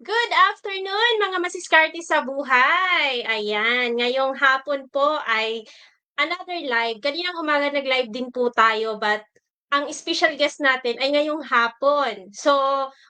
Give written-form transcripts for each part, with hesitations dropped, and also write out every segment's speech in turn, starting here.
Good afternoon mga masiskarte sa buhay. Ayan, ngayong hapon po ay another live. Kaninang umaga nag-live din po tayo but ang special guest natin ay ngayong hapon. So,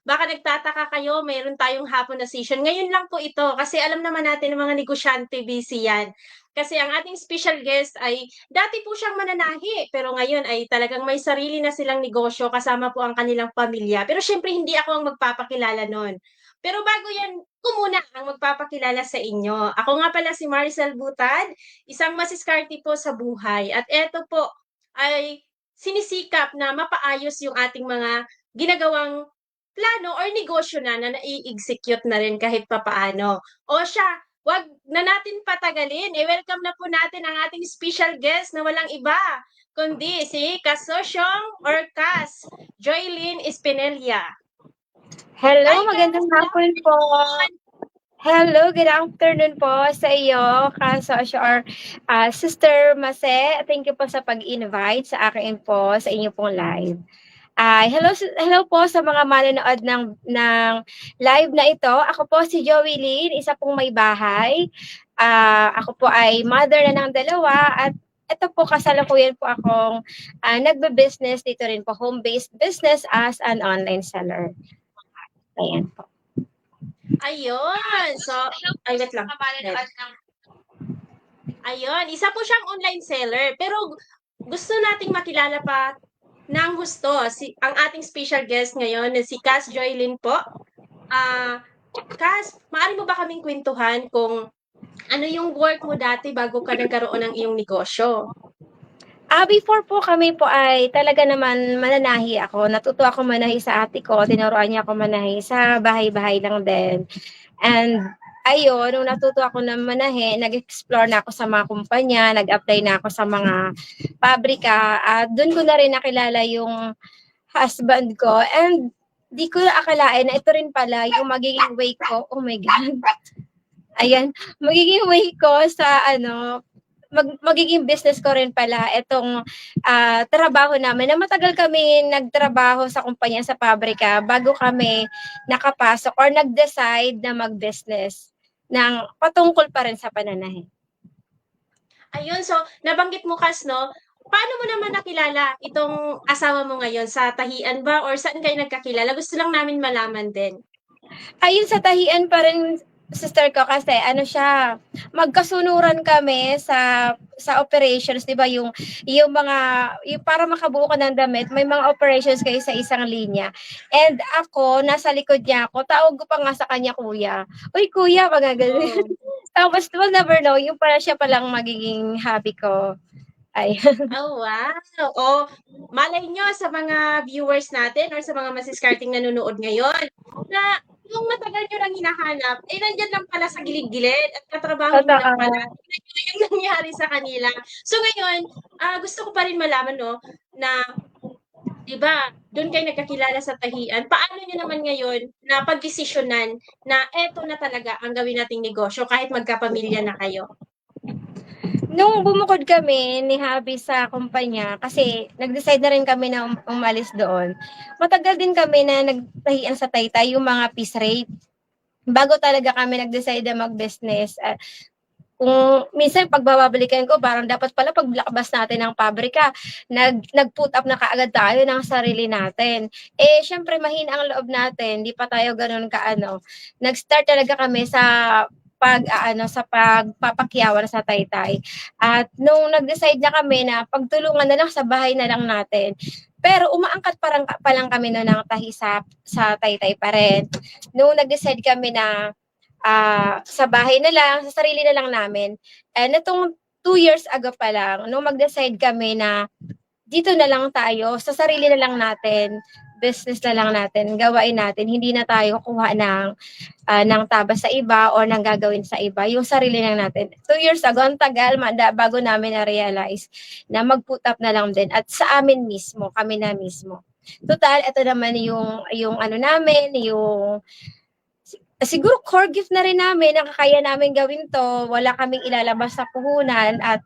baka nagtataka kayo, mayroon tayong hapon na session. Ngayon lang po ito kasi alam naman natin ng mga negosyante busy yan. Kasi ang ating special guest ay dati po siyang mananahi pero ngayon ay talagang may sarili na silang negosyo kasama po ang kanilang pamilya. Pero syempre hindi ako ang magpapakilala nun. Pero bago yan, ako muna ang magpapakilala sa inyo. Ako nga pala si Maricel Butad, isang masiskarte po sa buhay. At eto po ay sinisikap na mapaayos yung ating mga ginagawang plano or negosyo na nai-execute na rin kahit papaano. O siya, wag na natin patagalin. I-welcome na po natin ang ating special guest na walang iba, kundi si Kasosyong or Kas Joylyn Espinella. Hello, Hi, Kas! magandang Good hapon po. afternoon! Hello, good afternoon po sa iyo, Kasosyo or Sister Mase. Thank you po sa pag-invite sa akin po sa inyo pong live. Hello po sa mga manonood ng live na ito. Ako po si Joey Lynn, isa pong may bahay. Ako po ay mother na ng dalawa at ito po kasalukuyan po akong nagbe-business dito rin po, home-based business as an online seller. Ayan po. Ayun. So, ay wait lang. Ayun, isa po siyang online seller. Pero gusto nating makilala pa ng gusto ang ating special guest ngayon na si Cass Joylyn po. Cass, maaari mo ba kaming kwentuhan kung ano yung work mo dati bago ka nagkaroon ng iyong negosyo? Before po kami po ay talaga naman mananahi ako. Natuto ako manahi sa ate ko. Tinuruan niya ako manahi sa bahay-bahay lang din. And ayun, nung natuto ako na manahi, nag-explore na ako sa mga kumpanya, nag-apply na ako sa mga pabrika. At doon ko na rin nakilala yung husband ko. And di ko akalain na ito rin pala yung magiging way ko. Oh my God. Ayan, magiging way ko sa magiging business ko rin pala itong trabaho namin na matagal kami nagtrabaho sa kumpanya sa pabrika bago kami nakapasok or nag-decide na mag-business ng patungkol pa rin sa pananahe. Ayun, so nabanggit mo Cass 'no, paano mo naman nakilala itong asawa mo ngayon, sa tahian ba or saan kayo nagkakilala? Gusto lang namin malaman din. Ayun sa tahian pa rin sister ko kasi siya, magkasunuran kami sa operations, 'di ba, yung mga yung para makabuo ka ng damit, may mga operations kayo sa isang linya. And ako nasa likod niya ako, tawag ko pa nga sa kanya kuya. Uy kuya, mga ganun. Oh. Tapos we'll never know, yung pala siya palang magiging hobby ko. Ay. Oh, wow! Oh, malay nyo sa mga viewers natin or sa mga masiskarting nanonood ngayon na yung matagal nyo lang hinahanap, eh nandiyan lang pala sa gilid-gilid at katrabaho nyo lang pala. Totoo. Tignan nyo yung nangyari sa kanila. So ngayon, gusto ko pa rin malaman 'no, na 'di ba, do'n kayo nagkakilala sa tahian. Paano niyo naman ngayon napagdesisyonan na eto na talaga ang gawin nating negosyo kahit magkapamilya na kayo? Nung bumukod kami ni Habi sa kumpanya, kasi nag-decide na rin kami na umalis doon. Matagal din kami na nagtahian sa Taytay yung mga piece rate. Bago talaga kami nag-decide na mag-business. Kung minsan pagbabalikan ko, parang dapat pala paglakbas natin ng pabrika, nag-put up na kaagad tayo ng sarili natin. Syempre mahina ang loob natin, di pa tayo ganun kaano. Nag-start talaga kami sa pagpapakyawan sa Taytay. At nung nag-decide na kami na pagtulungan na lang sa bahay na lang natin, pero umaangkat pa lang kami noon ng tahi sa Taytay pa rin. Nung nag-decide kami na sa bahay na lang, sa sarili na lang namin. And itong 2 years ago pa lang, nung mag-decide kami na dito na lang tayo, sa sarili na lang natin, business na lang natin, gawain natin, hindi na tayo kuha ng tabas sa iba o ng gagawin sa iba, yung sarili lang natin. 2 years ago, ang tagal, bago namin na-realize na mag-put up na lang din at sa amin mismo, kami na mismo. Total, ito naman yung ano namin, yung siguro core gift na rin namin, nakakaya namin gawin to, wala kaming ilalabas sa puhunan at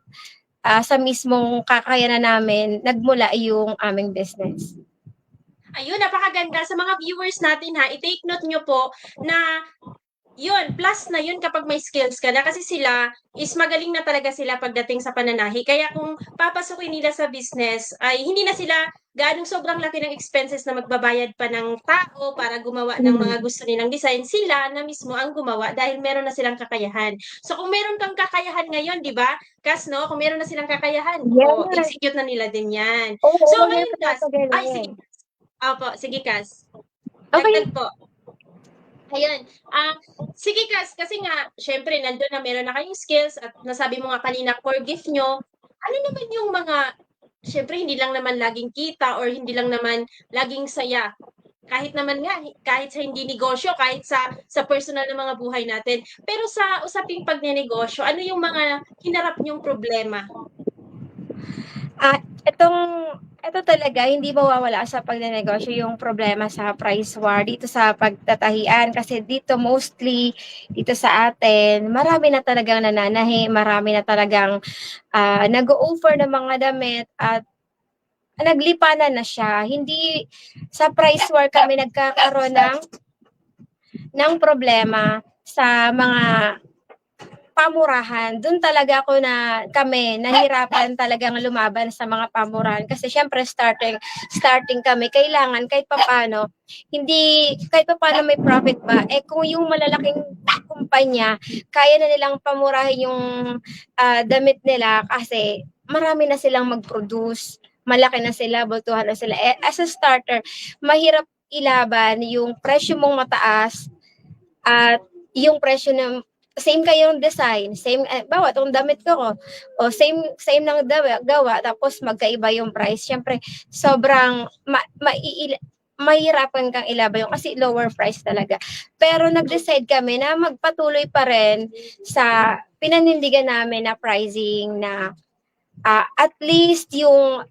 sa mismong kakayanan namin, nagmula yung aming business. Ayun, napakaganda. Sa mga viewers natin ha, i-take note nyo po na yun, plus na yun kapag may skills ka na kasi sila is magaling na talaga sila pagdating sa pananahi. Kaya kung papasukin nila sa business ay hindi na sila gaanong sobrang laki ng expenses na magbabayad pa ng tao para gumawa ng mga Mm. gusto nilang design. Sila na mismo ang gumawa dahil meron na silang kakayahan. So kung meron kang kakayahan ngayon, di ba? Kas, no? Kung meron na silang kakayahan, o Yes. execute na nila din yan. Oo, So huwag ngayon, natin Kas, ay tatagaling. sige. Opo, sige, Kas. Okay. Dagdag po. Ayun, sige kasi nga siyempre nandun na meron na kayong skills at nasabi mo nga kanina core gift niyo. Ano naman yung mga siyempre hindi lang naman laging kita or hindi lang naman laging saya. Kahit naman nga, kahit sa hindi negosyo, kahit sa personal na mga buhay natin. Pero sa usaping pagnenegosyo, ano yung mga hinarap niyong problema? Ah, eto talaga hindi mawawala sa pagnenegosyo yung problema sa price war dito sa pagtatahian kasi dito mostly dito sa atin marami na talagang nananahi, marami na talagang nag-o-offer ng mga damit at naglipanan na siya. Hindi sa price war kami nagkakaroon ng problema sa mga pamurahan, dun talaga kami nahirapan talagang lumaban sa mga pamurahan kasi syempre starting kami kailangan kahit papaano hindi kahit papaano may profit ba kung yung malalaking kumpanya kaya na nilang pamurahin yung damit nila kasi marami na silang mag-produce, malaki na sila, bultuhan na sila, as a starter mahirap ilaban yung presyo mong mataas at yung presyo ng same kayong design, same, bawa itong damit ko, o same ng gawa, tapos magkaiba yung price. Siyempre, sobrang mahirapan kang ilaban yung kasi lower price talaga. Pero nag-decide kami na magpatuloy pa rin sa pinanindigan namin na pricing na at least yung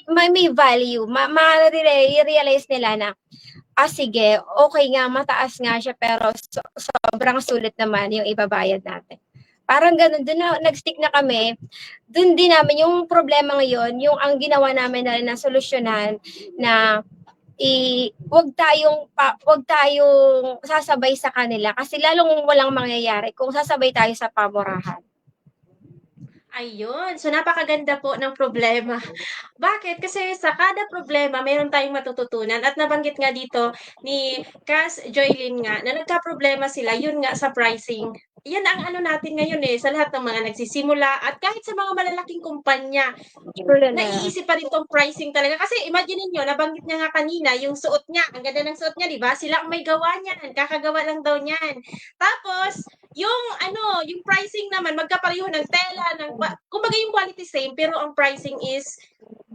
may value, ma-realize nila na sige, okay nga, mataas nga siya, pero sobrang sulit naman yung ibabayad natin. Parang ganun, dun na, nag-stick na kami, dun din namin yung problema ngayon, yung ang ginawa namin na rin na solusyonan na wag tayong sasabay sa kanila kasi lalong walang mangyayari kung sasabay tayo sa pamurahan. Ayun, so napakaganda po ng problema. Bakit? Kasi sa kada problema meron tayong matututunan at nabanggit nga dito ni Cass Joylyn nga na nagkaproblema sila yun nga sa pricing. Yan ang ano natin ngayon sa lahat ng mga nagsisimula at kahit sa mga malalaking kumpanya, True na. naiisip pa rin tong pricing talaga. Kasi imagine niyo, nabanggit niya nga kanina, yung suot niya, ang ganda ng suot niya, di ba? Sila ang may gawa niyan, kakagawa lang daw niyan. Tapos, yung ano, yung pricing naman, magkapareho ng tela, kumbaga yung quality same, pero ang pricing is,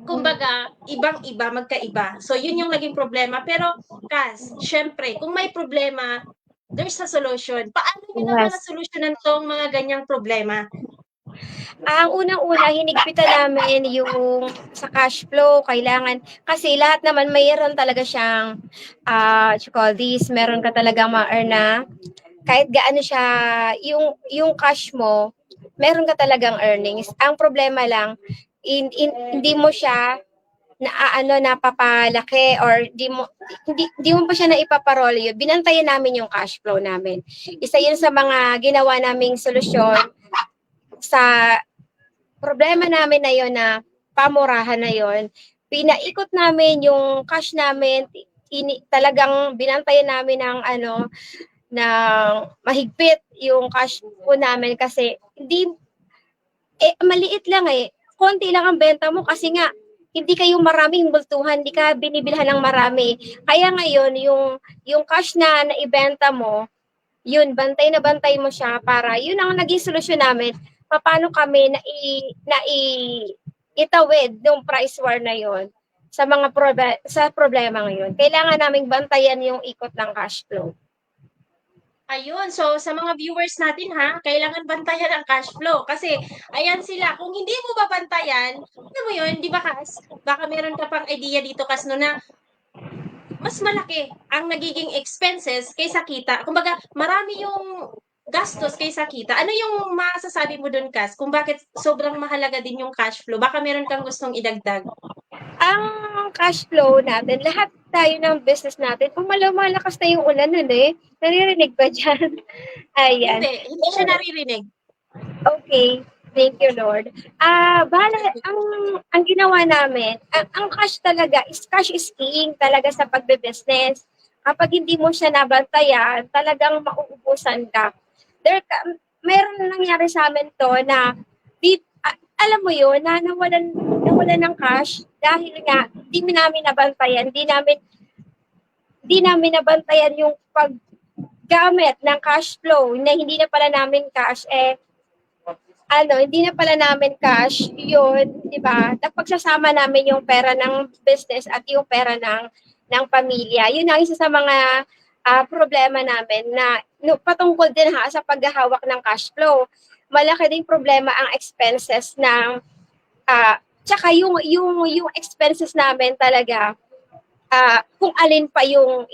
kumbaga, ibang-iba, magkaiba. So, yun yung naging problema. Pero, Kas, syempre, kung may problema, there's a solution. Paano nyo naman Yes. nasolusyonan tong mga ganyang problema? Ang unang-una, hinigpitan namin yung sa cash flow, kailangan, kasi lahat naman mayroon talaga siyang, what you call this, meron ka talagang ma-earn na, kahit gaano siya, yung cash mo, meron ka talagang earnings. Ang problema lang, hindi mo siya napapalaki or di mo pa siya naipaparolyo. Binantayan namin yung cash flow namin. Isa yun sa mga ginawa naming solusyon sa problema namin na yon na pamurahan na yon. Pinaikot namin yung cash namin, talagang binantayan namin ng ng mahigpit yung cash po namin kasi hindi maliit lang konti lang ang benta mo kasi nga hindi kayo maraming bultuhan, hindi ka binibilhan ng marami. Kaya ngayon, yung cash na naibenta mo, yun, bantay mo siya para, yun ang naging solusyon namin, paano kami itawid yung price war na yun sa problema ngayon. Kailangan naming bantayan yung ikot ng cash flow. Ayun, so sa mga viewers natin ha, kailangan bantayan ang cash flow kasi ayan sila, kung hindi mo babantayan, alam mo yun, di ba Kas? Baka meron ka pang idea dito Kas no na mas malaki ang nagiging expenses kaysa kita. Kumbaga, marami yung gastos kaysa kita. Ano yung masasabi mo dun Kas? Kung bakit sobrang mahalaga din yung cash flow? Baka meron kang gustong idagdag. Ang cash flow natin, lahat tayo ng business natin, kung malakas na yung ulan nun eh. Naririnig ba dyan? Ayan. Hindi siya naririnig. Okay. Thank you, Lord. Bale, ang ginawa namin, ang cash talaga, cash is king talaga sa pagbe-business. Kapag hindi mo siya nabantayan, talagang mauubusan ka. Meron nangyari sa amin to na, alam mo yun, na nawalan ng cash dahil nga, namin nabantayan, di namin nabantayan yung paggamit ng cash flow na hindi na pala namin cash, hindi na pala namin cash, yun, di ba? Napagsasama namin yung pera ng business at yung pera ng pamilya. Yun ang isa sa mga problema namin na patungkol din sa paghahawak ng cash flow. Malaki ding problema ang expenses ng tsaka yung expenses namin talaga, kung alin pa yung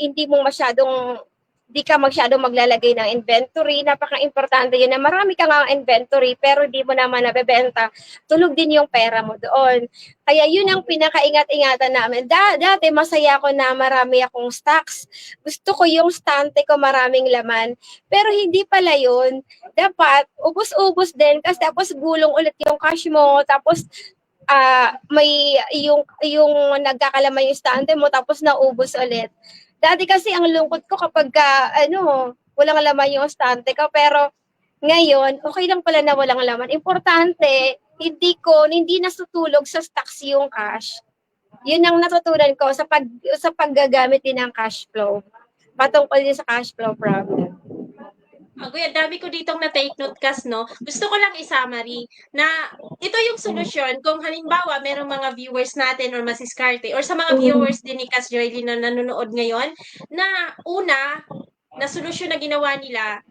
di ka masyadong maglalagay ng inventory. Napaka-importante yun na marami ka nga inventory pero di mo naman nabebenta. Tulog din yung pera mo doon. Kaya yun ang pinakaingat-ingatan namin. Dati masaya ako na marami akong stocks. Gusto ko yung stante ko maraming laman. Pero hindi pala yun. Dapat ubos-ubos din kasi tapos gulong ulit yung cash mo. Tapos may yung nagkakalaman yung stante mo tapos naubos ulit. Dati kasi ang lungkot ko kapag walang laman yung stante ko, pero ngayon okay lang pala na walang laman. Importante hindi nasutulog sa stocks yung cash. Yun ang natutunan ko sa paggagamit din ng cash flow. Patungkol din sa cash flow problem. Kuya, dami ko ditong na-take note kas, no? Gusto ko lang i-summary na ito yung solusyon kung halimbawa merong mga viewers natin or masiskarte or sa mga viewers din ni Kas Joylyn na nanonood ngayon na una, na solusyon na ginawa nila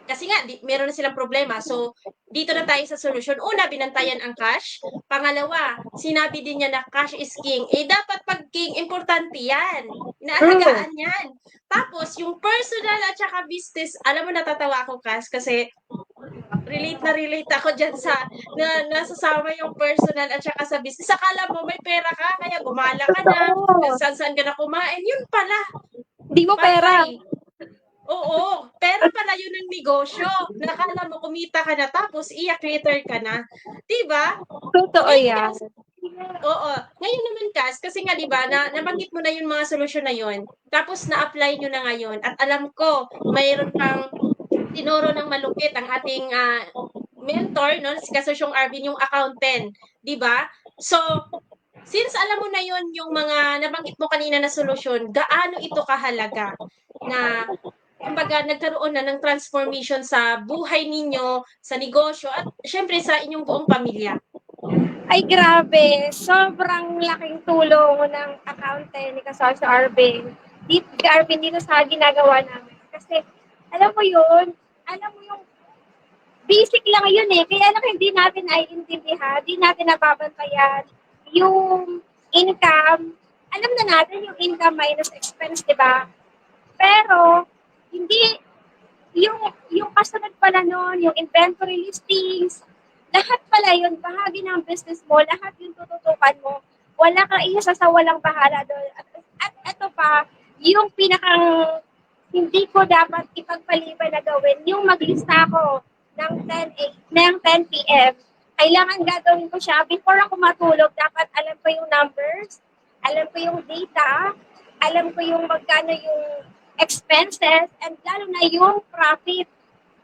kasi nga meron na silang problema. So, dito na tayo sa solusyon. Una, binantayan ang cash. Pangalawa, sinabi din niya na cash is king. Dapat pag king, importante yan. Inaalagaan yan. Tapos, yung personal at saka business, alam mo, natatawa ako, Cash, kasi relate ako dyan nasasama yung personal at saka sa business. Akala mo may pera ka, kaya gumala ka na, saan-saan ka na kumain. Yun pala. Di mo pera. Oo, pera pala yun ng negosyo. Nakala mo kumita ka na tapos iyak later ka na. 'Di ba? Totoo yan. Oo. Ngayon naman kasi nga 'di ba nabanggit mo na yung mga solusyon na yun. Tapos na-apply nyo na ngayon at alam ko mayroon kang tinuro ng malupit ang ating mentor, no, si Kasosyong Arvin, yung accountant, 'di ba? So, since alam mo na yon yung mga nabanggit mo kanina na solusyon, gaano ito kahalaga na kumbaga nagkaroon na ng transformation sa buhay ninyo, sa negosyo at syempre sa inyong buong pamilya? Ay grabe, sobrang laking tulong ng accountant ni Kasosyo Arvin. Dito sa ginagawa namin. Kasi alam mo yung basic lang yun eh. Kaya lang hindi natin naiintindihan, hindi natin nababantayan yung income. Alam na natin yung income minus expense, di ba? Pero, hindi, yung kasunod pala nun, yung inventory listings, lahat pala yun, bahagi ng business mo, lahat yung tututukan mo. Wala kang isa sa walang bahala doon. At ito pa, yung pinakang hindi ko dapat ipagpaliban na gawin, yung maglista ko ng 10 p.m. Kailangan gagawin ko siya before ako matulog. Dapat alam ko yung numbers, alam ko yung data, alam ko yung magkano yung expenses, and lalo na yung profit.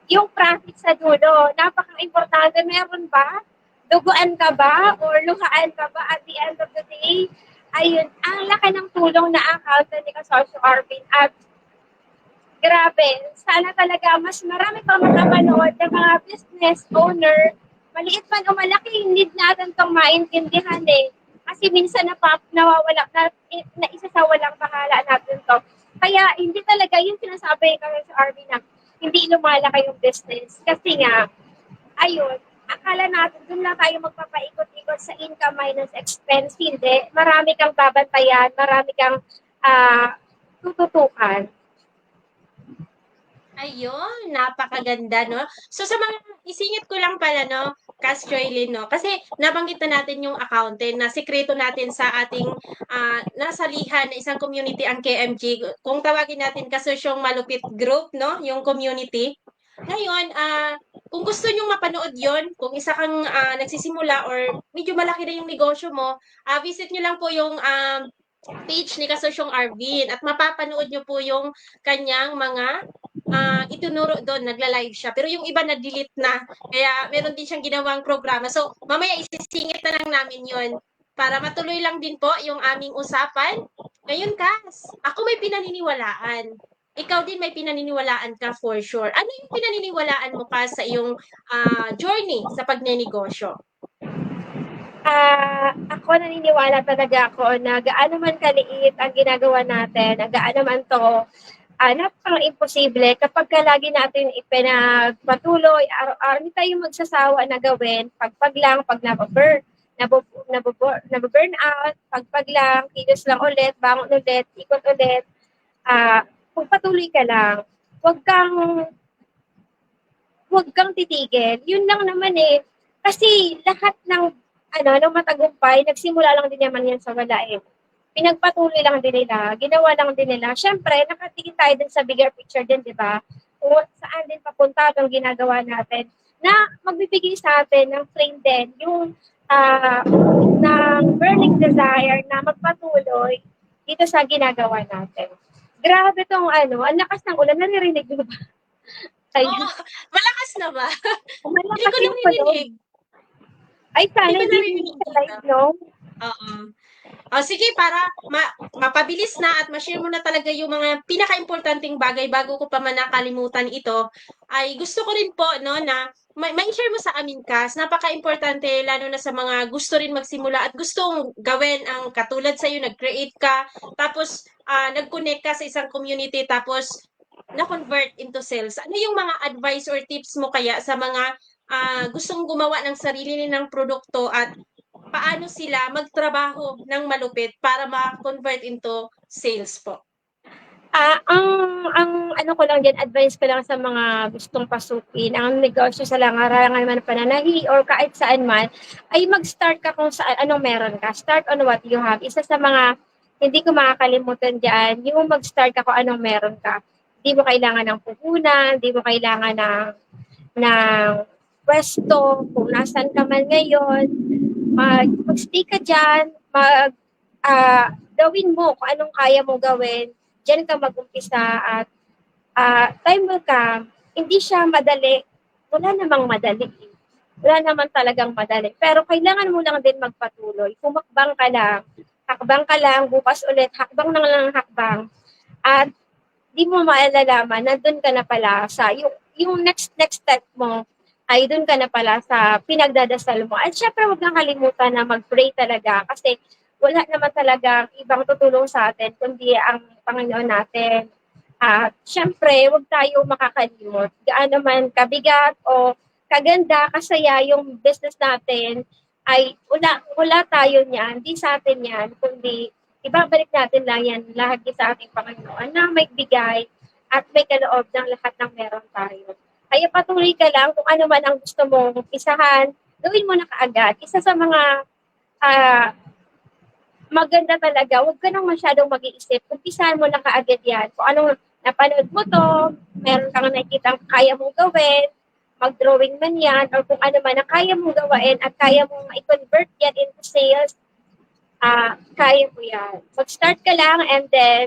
Yung profit sa dulo, napaka-importante. Meron ba? Duguan ka ba? Or luhaan ka ba at the end of the day? Ayun, ang laki ng tulong na accountant ni Kasosyo Arvin. At grabe, sana talaga mas marami pang makapanood ng mga business owner. Maliit man o malaki, need natin itong maintindihan eh. Kasi minsan nawawala na isa sa walang bahala natin to. Kaya hindi talaga yung sinasabi ko sa Arvin na hindi lumalaki yung business. Kasi nga, ayun, akala natin doon lang tayo magpapaikot-ikot sa income minus expense. Hindi. Marami kang babantayan, marami kang tututukan. Ayun, napakaganda 'no. So sa mga isingit ko lang pala 'no, Cass Joylyn 'no, kasi nabanggit na natin yung accountant na sikreto natin sa ating, nasalihan na isang community ang KMG. Kung tawagin natin Kasosyong Malupit Group 'no, yung community. Ngayon, kung gusto niyong mapanood yon, kung isa kang, nagsisimula or medyo malaki na yung negosyo mo, visit niyo lang po yung, page ni Kasosyong Arvin at mapapanood niyo po yung kanyang mga itinuro do'n, nagla-live siya. Pero yung iba na-delete na. Kaya meron din siyang ginawang programa. So, mamaya isisingit na lang namin yon para matuloy lang din po yung aming usapan. Ngayon, Kas, ako may pinaniniwalaan. Ikaw din may pinaniniwalaan ka for sure. Ano yung pinaniniwalaan mo, Kas, sa iyong journey sa pagnenegosyo? Ako naniniwala talaga ako na gaano man kaliit ang ginagawa natin, na gaano man 'to, napaka-imposible kapagka lagi natin ipinagpatuloy, araw-araw hindi tayo magsasawa na gawin, pagpag lang 'pag nabu-burnout, pagpag lang, kilos lang ulit, bangon ulit, ikot ulit, kung patuloy ka lang, 'wag kang 'wag kang titigil. Yun lang naman, eh. Kasi lahat ng matagumpay nagsimula lang din naman yan sa wala, eh. Pinagpatuloy lang din nila, ginawa lang din nila. Siyempre nakatingin tayo din sa bigger picture din, 'di ba? Kung saan din papunta 'tong ginagawa natin na magbibigay sa atin ng flame din yung, ng burning desire na magpatuloy dito sa ginagawa natin. Grabe 'tong ang lakas ng ulan, naririnig niyo ba? Oo, Ayun, malakas na ba? Hindi ko malakas yung tunog. naririnig. Ay, Hindi sana ko hindi naririnig sa dito. live, 'no? Oo. Oh, sige para mapabilis na at ma-share mo na talaga yung mga pinakaimportanteng bagay bago ko pa man nakalimutan ito, ay gusto ko rin po 'no na mai-share mo sa amin Kas, napakaimportante lalo na sa mga gusto rin magsimula at gustong gawin ang katulad sa'yo nag-create ka, tapos, nag-connect ka sa isang community tapos na-convert into sales. Ano yung mga advice or tips mo kaya sa mga, gustong gumawa ng sarili nilang produkto at paano sila magtrabaho ng malupit para ma-convert into sales po? Ang ano ko lang diyan, advice ko lang sa mga gustong pasukin ang negosyo sa larangan man ng pananahi or kahit saan man, ay mag-start ka kung saan anong meron ka. Start on what you have. Isa sa mga hindi ko makakalimutan diyan, yung mag-start ka kung anong meron ka. Hindi mo kailangan ng puhunan, hindi mo kailangan ng puwesto, kung nasaan ka man ngayon, mag-stay ka diyan, gawin mo kung anong kaya mong gawin, diyan ka mag-umpisa at time will come, hindi siya madali. Wala namang madali. Wala naman talagang madali. Pero kailangan mo lang din magpatuloy. Hakbang ka lang, bukas ulit, hakbang na lang ng hakbang. At di mo maalalaman, nandun ka na pala yung next step mo ay dun ka na pala sa pinagdadasal mo. At syempre, huwag kang kalimutan na mag-pray talaga kasi wala naman talaga ibang tutulong sa atin kundi ang Panginoon natin. At syempre, huwag tayo makakalimot. Gaano man kabigat o kaganda, kasaya yung business natin, ay wala tayo niyan, di sa atin yan, kundi ibabalik natin lang yan lahat sa ating Panginoon na may bigay at may kaloob ng lahat ng meron tayo. Kaya patuloy ka lang kung ano man ang gusto mong isahan, gawin mo na kaagad. Isa sa mga ah, maganda talaga, huwag ka nang masyadong mag-iisip. Umpisahan mo na kaagad yan. Kung anong napanood mo to, meron kang nakikita kaya mong gawin, mag-drawing man yan, or kung ano man na kaya mong gawain at kaya mong i-convert yan into sales, kaya mo yan. Mag-start ka lang and then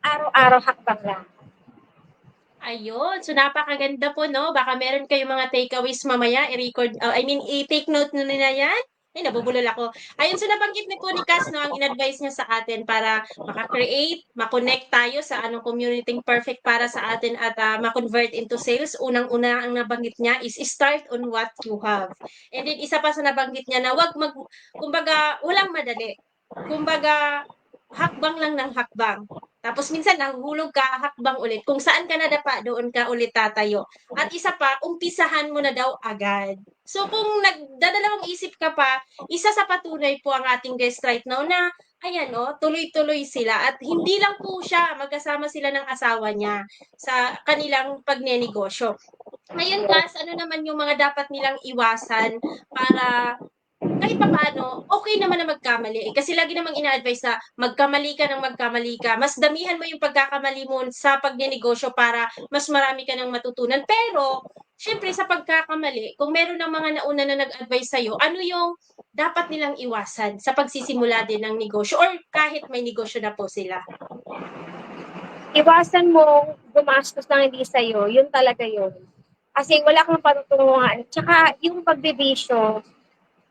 araw-araw hakbang lang. Ayun, so napakaganda po 'no, baka meron kayong mga takeaways mamaya i-record, I mean i-take note niyo na 'yan. Ay nabubulol ako. Ayun, so nabanggit ni po ni Cass 'no, ang in-advice niya sa atin para maka-create, ma-connect tayo sa anong community perfect para sa atin at, ma-convert into sales. Unang-una ang nabanggit niya is start on what you have. And then isa pa sa nabanggit niya na 'wag kumbaga walang madali. Kumbaga hakbang lang ng hakbang. Tapos minsan nahuhulog ka, hakbang ulit. Kung saan ka nadapa, doon ka ulit tatayo. At isa pa, umpisahan mo na daw agad. So kung nagdadalawang isip ka pa, isa sa patunay po ang ating guest right now na ayan tuloy-tuloy sila at hindi lang po siya, magkasama sila ng asawa niya sa kanilang pagnenegosyo. Ngayon, Kas, ano naman yung mga dapat nilang iwasan para kahit papaano, okay naman na magkamali, eh, kasi lagi namang ina-advice na magkamali ka ng magkamali ka, mas damihan mo yung pagkakamali mo sa pagnenegosyo para mas marami ka ng matutunan. Pero siyempre sa pagkakamali, kung meron ng mga nauna na nag-advice sa'yo, ano yung dapat nilang iwasan sa pagsisimula din ng negosyo or kahit may negosyo na po sila? Iwasan mong gumastos ng hindi sa'yo, yun talaga yun. Kasi wala kang patutunguhan. Tsaka yung pagbibisyo,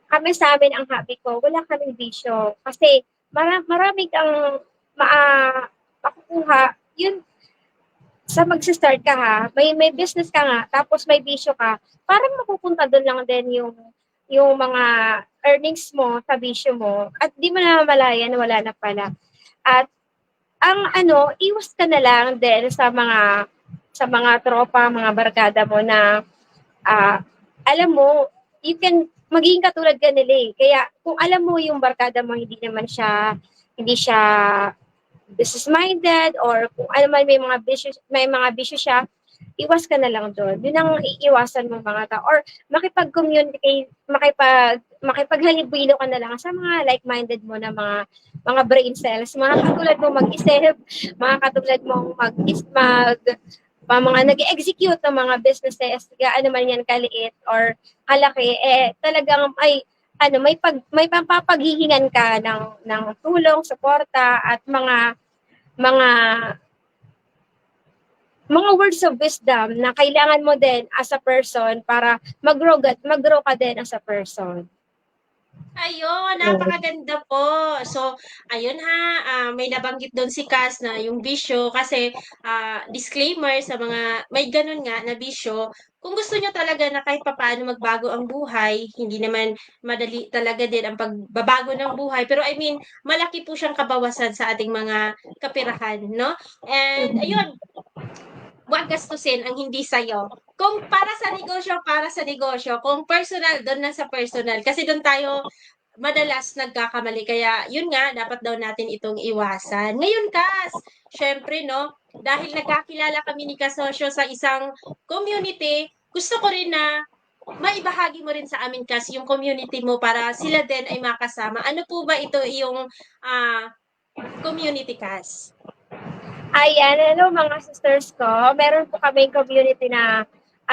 kami sa amin ang hobby ko, wala kaming bisyo. Kasi marami kang makukuha. Yun, sa magsi-start ka ha, may business ka nga, tapos may bisyo ka, parang mapupunta doon lang din yung mga earnings mo sa bisyo mo at di mo na malaya na wala na pala. At ang ano, iwas ka na lang din sa mga tropa, mga barkada mo na alam mo, you can magiging katulad ka nila eh. Kaya kung alam mo yung barkada mo hindi siya business minded or kung ano man may mga bisyo siya, iwas ka na lang doon. Yun ang iiwasan mo mga tao or makipag-communicate, makipaghalubilo ka na lang sa mga like-minded mo na mga brain cells, mga katulad mo mag-isip, mga katulad mo mga nag-execute ng mga businesses, gaano man yan kaliit or kalaki, talagang may papapaghihingan ka ng tulong, suporta at mga mga words of wisdom na kailangan mo din as a person para mag-grow ka din as a person. Ayun, napakaganda po. So, ayun ha, may nabanggit do'n si Cass na yung bisyo kasi, disclaimer sa mga may gano'n nga na bisyo, kung gusto niyo talaga na kahit papaano magbago ang buhay, hindi naman madali talaga din ang pagbabago ng buhay, pero I mean, malaki po siyang kabawasan sa ating mga kapirahan, 'no? And ayun, wag gastusin ang hindi sa'yo. Kung para sa negosyo. Kung personal, do'n lang sa personal. Kasi do'n tayo madalas nagkakamali. Kaya yun nga, dapat daw natin itong iwasan. Ngayon, Kas, syempre 'no, dahil nagkakilala kami ni kasosyo sa isang community, gusto ko rin na maibahagi mo rin sa amin, Kas, yung community mo para sila din ay makasama. Ano po ba ito iyong, community, Kas? Ayan, hello mga sisters ko. Meron po kaming community na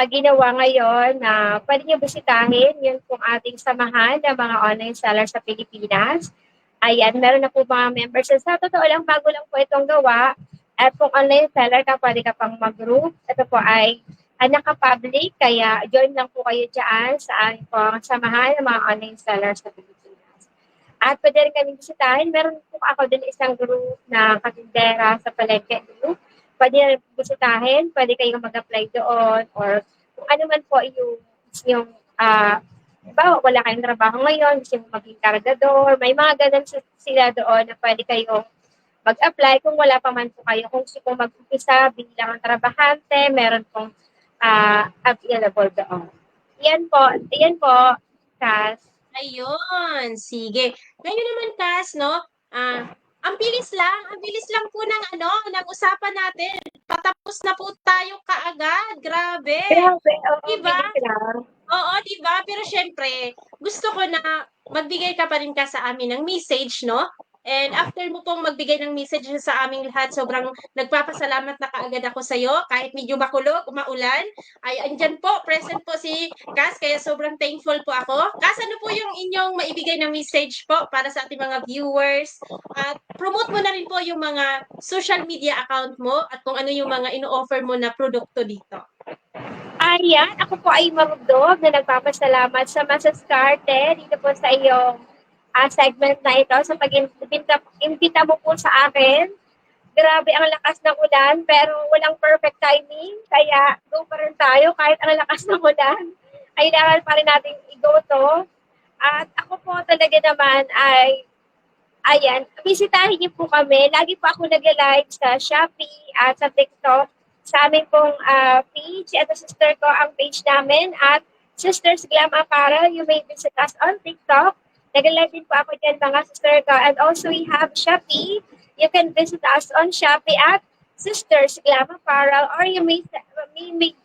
ginawa ngayon na pwede niyo bisitahin. Yun pong ating samahan ng mga online sellers sa Pilipinas. Ayan, meron na po mga members. Sa totoo lang, bago lang po itong gawa. At kung online seller ka, pwede ka pang mag-group. Ito po ay naka-public, kaya join lang po kayo dyan sa aming pong samahan ng mga online sellers sa Pilipinas. At pwede rin kami bisitahin. Meron po ako din isang group na katindera sa Palengke Group. Pwede rin bisitahin. Pwede kayong mag-apply doon or kung ano man po yung diba, wala kayong trabaho ngayon, gusto mo maging kargador, may mga ganun sila doon na pwede kayong mag-apply kung wala pa man po kayo. Kung gusto pong mag-umpisa bilang trabahante, meron pong available doon. Yan po, Cass. Ayun, sige. Ngayon naman, Kas, 'no, ang bilis lang po ng ng usapan natin. Patapos na po tayo kaagad, grabe. Grabe, 'Di oo, ba? bilis lang. Oo, 'di ba? Pero siyempre, gusto ko na magbigay ka pa rin ka sa amin ng message, 'no? And after mo pong magbigay ng message sa aming lahat, sobrang nagpapasalamat na kaagad ako sa'yo. Kahit medyo makulog, maulan, ay andiyan po, present po si Cass, kaya sobrang thankful po ako. Cass, ano po yung inyong maibigay na message po para sa ating mga viewers? At promote mo na rin po yung mga social media account mo at kung ano yung mga ino-offer mo na produkto dito. Ayan, ako po ay marugdog na nagpapasalamat sa masuskarte dito po sa iyong segment na ito sa pag-imbita mo po sa akin. Grabe ang lakas ng ulan pero walang perfect timing kaya go pa rin tayo kahit ang lakas ng ulan. Kailangan pa rin natin i-go to. At ako po talaga naman ay Ayan, bisitahin niyo po kami. Lagi po ako nagla-live sa Shopee at sa TikTok. Sa amin pong page. At sister ko ang page namin at Sisters Glam Apparel. You may visit us on TikTok. Nagla-live din po ako dyan mga sister ko. And also we have Shopee. You can visit us on Shopee at Sisters Glam Apparel or you may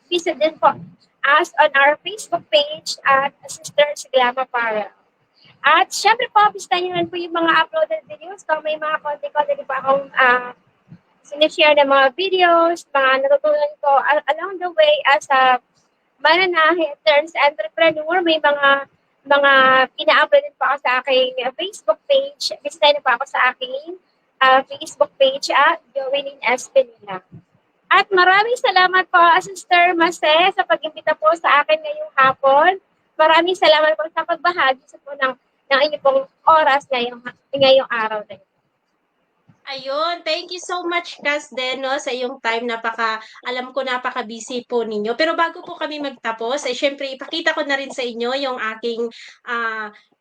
visit din po us on our Facebook page at Sisters Glam Apparel. At syempre po, bisitahin niyo rin po yung mga uploaded videos. So may mga konti-konti po akong sinishare ng mga videos, mga natutunan ko along the way as a mananahe turns entrepreneur. May mga pina-upload din po ako sa aking Facebook page. Bisitahin niyo po ako sa aking Facebook page at Joelyn Espinilla. At maraming salamat po, Sister Mase, sa pag-imbita po sa akin ngayong hapon. Maraming salamat po sa pagbahagi sa po ng inyong pong oras ngayong araw na ito. Ayun, thank you so much Cas din, no, sa iyong time. Alam ko napaka-busy po ninyo. Pero bago po kami magtapos, ay syempre ipakita ko na rin sa inyo yung aking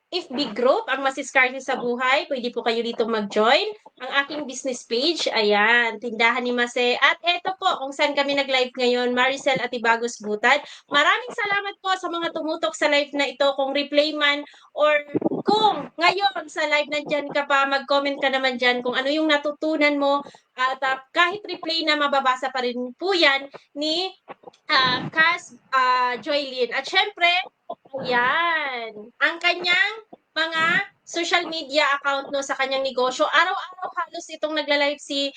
FB group, ang Masiskarte sa Buhay. Pwede po kayo dito mag-join. Ang aking business page, ayan, Tindahan ni Mase. At eto po, kung saan kami nag-live ngayon, Maricel Atibagos Butad. Maraming salamat po sa mga tumutok sa live na ito, kung replay man or kung ngayon sa live nandyan ka pa, mag-comment ka naman dyan kung ano yung natutunan mo. At kahit replay na, mababasa pa rin po yan ni Cas Joylyn. At syempre, yan, ang kanyang mga social media account no sa kanyang negosyo. Araw-araw halos itong nagla-live si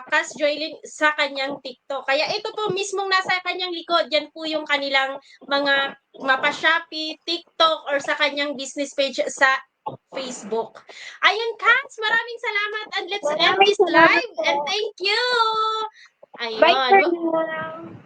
Cas Joylyn sa kanyang TikTok. Kaya ito po mismong nasa kanyang likod, yan po yung kanilang mga mapa Shopee, TikTok, or sa kanyang business page sa Facebook. Ayun, Cas, maraming salamat and let's end this live and thank you! Ayun. Bye for now.